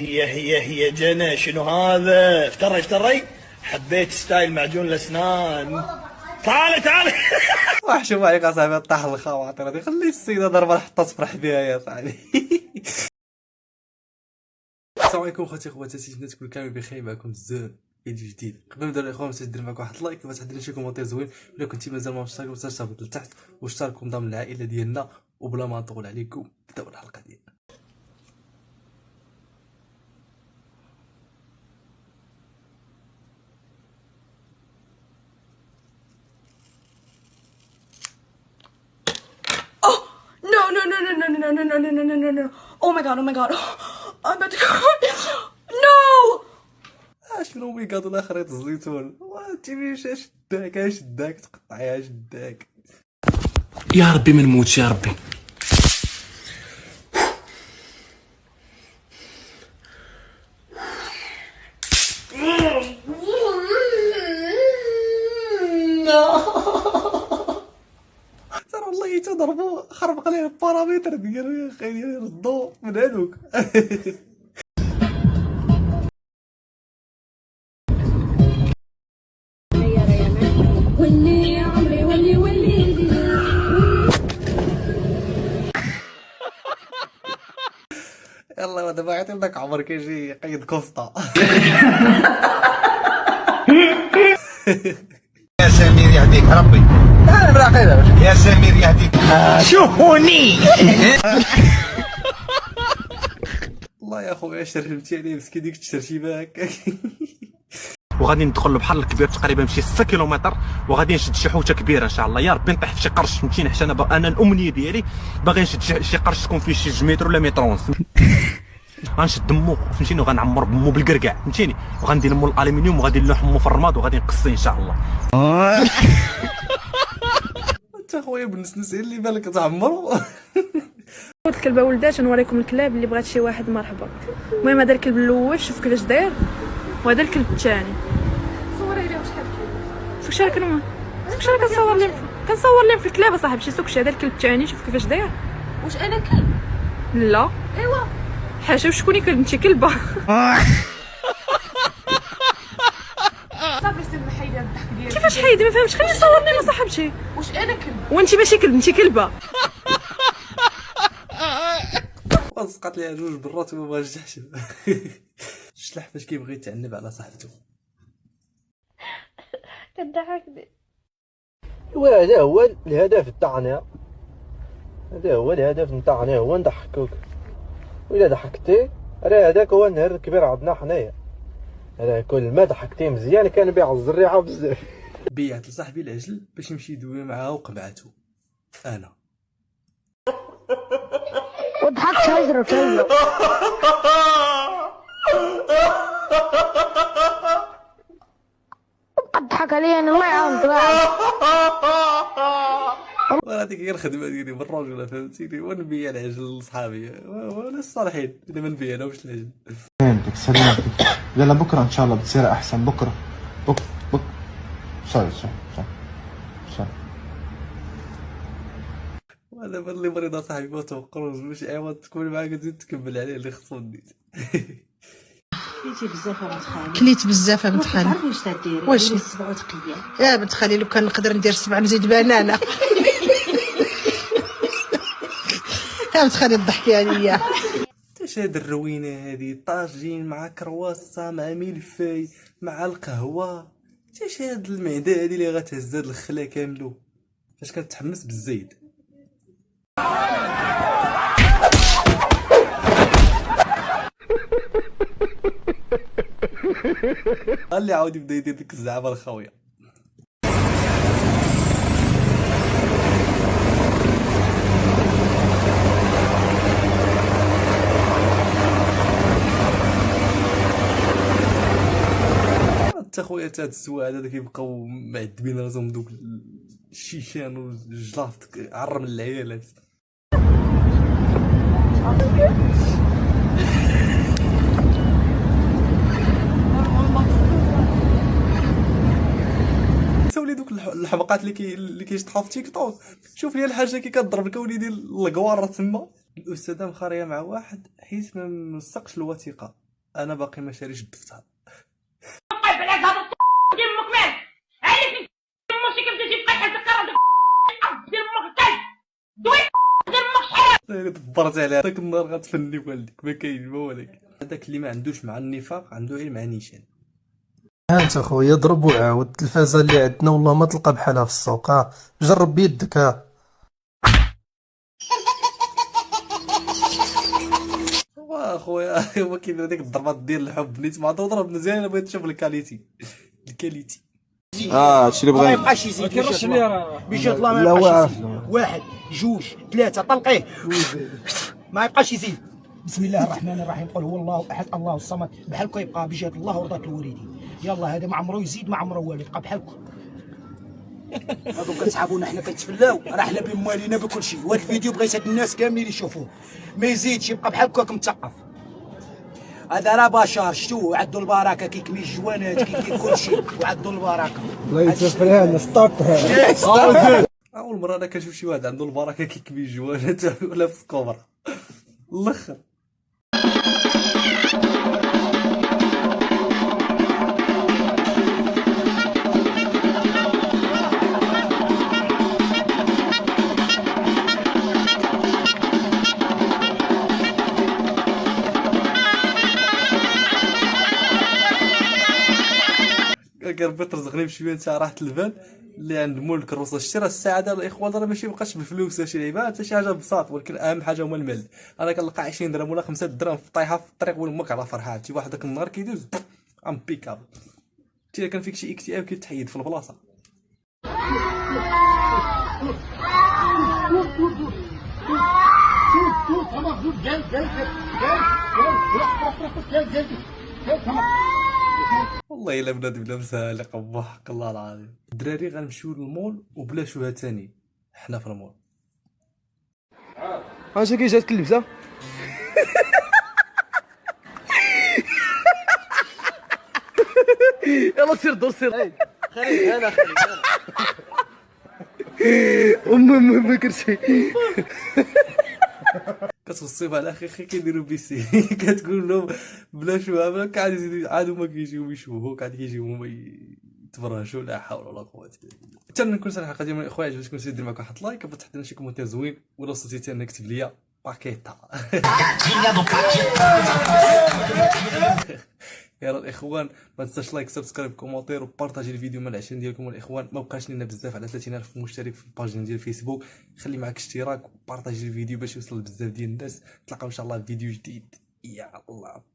هي جنى شنو هذا؟ افتري حبيت ستايل معجون الاسنان. تعال وحشوم عليك اصاحبي طاح الخواطر هذه، خلي السيده ضربه حطها تفرح بها يا صاحبي. السلام عليكم خوتي خواتاتي، نتمنى تكونوا كامل بخير. معكم زان فيديو جديد. قبل ما نبدا الاخوان ما تنساوش دير معاك واحد لايك، ما تحضروا شي كومونتير زوين، ولا كنتي مازال ما مشترك تهبط لتحت واشتركوا ضمن العائله ديالنا. وبلا ما نطول عليكم نبداو الحلقه ديالنا. No. Oh my god. I'm about to cry. No. شنو مي كادو لا خريط الزيتون، وانتي شداك تقطعيها شداك. يا ربي ما نموتش يا ربي. ترى والله تضربوا خربق عليه البارامتر ديالو يا اخي، يردو من هذوك. يلا دابا عيطي لك عمر كيجي يقيد كوسطا. يا سمير يهديك ربي. انا براقي يا سمير يهديك. شوفوني. الله يا خويا شرمتي عليه مسكين ديك التشرشيبه هكاك. وغادي ندخل للبحر الكبير تقريبا شي 6 كيلومتر، وغادي نشد شي حوته كبيره ان شاء الله. يا ربي نطيح في شي قرش فهمتيني، حيت انا الامنيه ديالي باغي نشد شي قرش تكون فيه شي 2 متر ولا متر ونص. غنشد دمو فهمتيني، وغنعمر بمو بالكركاع فهمتيني، وغندير مو الالومنيوم وغادي نلوحمو في الرماد وغادي نقصيه ان شاء الله. انت خويا بالنسنس اللي بالك تعمرو. الكلبه ولدات نوريكم الكلاب اللي بغات شي واحد مرحبا. المهم هذا الكلب الاول شوف كيفاش داير، وهذا الكلب الثاني. صوري ليهم شحال كاين سوق شارك نما سوق شارك كنصور لهم في الكلاب اصاحبي. شي سوق هذا الكلب الثاني شوف كيفاش داير. واش انا كلب؟ لا ايوا حاشا وشكون كلب؟ انت كلبه. صافي سير محيده الضحك ديالك. كيفاش حيدي ما فهمتش؟ خليني نصور لهم صاحبتي. واش انا كلب؟ وانت ماشي كلب انت كلبه. وزقات ليها جوج برات وما بغاش تحشم. الشلح فاش كيبغي يتعنب على صاحبته. كضحكني. وهذا هو الهدف تاعنا، هذا هو الهدف نتاعنا، هو نضحكوك. وإلا ضحكتي راه هذاك هو النهر الكبير عندنا حنايا. راه كل ما ضحكتي مزيان كنبيع الزريعه بزاف. بيعت لصاحبي العجل باش يمشي يدوي معاها وقمعته. انا وضحكت هجرة ضحك عليا انا الله يعاونك. هذيك هي الخدمه ديالي بالرجوله فهمتيني، ونبيع العجل لصحابي وانا الصالحين اذا ما نبيعلهمش العجل. سلامتك سلامتك. يلا بكره ان شاء الله بتصير احسن. بكره صار. وانا اللي مريضه صاحبي ما توقروش باش عوض تكون معاك تزيد تكمل عليه اللي خصو ندير. كليت بزاف بنت خالي. عرفي واش تديري؟ واش؟ 7 ايام. يا بنت خالي لو كان نقدر ندير 7 نزيد بنانه. يا بنت خالي تضحكي عليا. اش هاد الروينه هادي؟ طاجين مع كرواسه مع ملفاي مع القهوه. اش هاد المعده هادي اللي غتهز هاد الخلا كاملو فاش كنتحمس بالزيد. خلي عاود يبدا يدير ديك الزعابه الخاويه. حتى خويا تا هاد السواعد هذا كيبقاو معذبين راسهم دوك الشيشان والجلافط عرم العيالات. سولي دوك الحمقات اللي كيشطحوا في تيك توك. شوف لي الحاجه كي كضرب الكوني ديال الكوار تما. الاستاذه مخاريه مع واحد حيت ما مسقش الوثيقه، انا باقي ما شاريش الدفتر. دبرت عليها داك النهار غتفني والديك ما كاين ما والك. هذاك اللي ما عندوش مع النفاق عنده غير مع نيشان. انت اخويا ضرب وعاود التلفازه اللي عندنا والله ما تلقى بحالها في السوق. جرب بيدك. واخويا هو كاين هذيك الضربات ديال الحب نيت ما تضرب مزيان. انا بغيت نشوف الكاليتي. هادشي اللي ما بغينا. يبقاش يزيد بجهة الله ما يبقاش يزيد. 1 2 3 طلقيه ما يبقاش يزيد. بسم الله الرحمن الرحيم. قل هو الله احد الله الصمد. بحالكم يبقى بجهة الله ورضاة الوالدين. يلا هذا ما عمره يزيد ما عمره والو يبقى بحالكم. هادو كتسحابونا حنا كنتفلاو راه حنا بموالينا بكل شيء. وهذا الفيديو بغيت هاد الناس كاملين يشوفوه ما يزيدش يبقى بحالكم مثقف. هذا راه بشر شتو عدوا البركه كيكمي الجوانات كيكمي كل شيء وعدوا البركه. الله يسفرها لنا ستارت. اول مره انا كنشوف شي واحد عنده البركه كيكبي الجوانات ولا في سكوبرا الاخر. ربي ترزقني بشويه تاع راحه البال اللي عند مول الكروسه. شتي راه السعاده الاخوان راه ماشي مابقاش بالفلوس شي لعيبه حتى شي حاجه بساط، ولكن اهم حاجه هما المال. انا كنلقى 20 درهم ولا 5 درهم في طايحه في الطريق وامك على فرحه. شي واحد داك النهار كيدوز امبيكابل. شتي كان فيك شي اكتئاب كيتحيد في البلاصه. والله الا بنادم لابسها لي قبا حق الله العظيم. الدراري غنمشيو للمول وبلا شوهه ثاني حنا في المول. اش كي جاتك اللبسه؟ يلا سير دور سير. خليك انا ما كرشي. كتوصيب على اخي كيديروا بيسي كتقول لهم بلا شوهه بلا قاعد يزيدوا عاد هما كيجيو يشوهوا قاعد كيجيو هما يتبرهشوا. لا حول ولا قوه الا بالله. حتى نكون صراحه الحلقه ديال اخويا عجبتكم دير معكم واحد لايك وتحط لنا شي كومونتير زوين ولا وصلتي انا كتب ليا باكيتا. يلا الاخوان ما تنساش لايك سبسكرايب كومونتير وبارطاجي الفيديو مع العشرين ديالكم. الاخوان ما بقاش لينا بزاف على 30000 مشترك في الباج ديال الفيسبوك. خلي معك اشتراك وبارطاجي الفيديو باش يوصل لبزاف ديال الناس. نتلاقاو ان شاء الله في فيديو جديد. يا الله.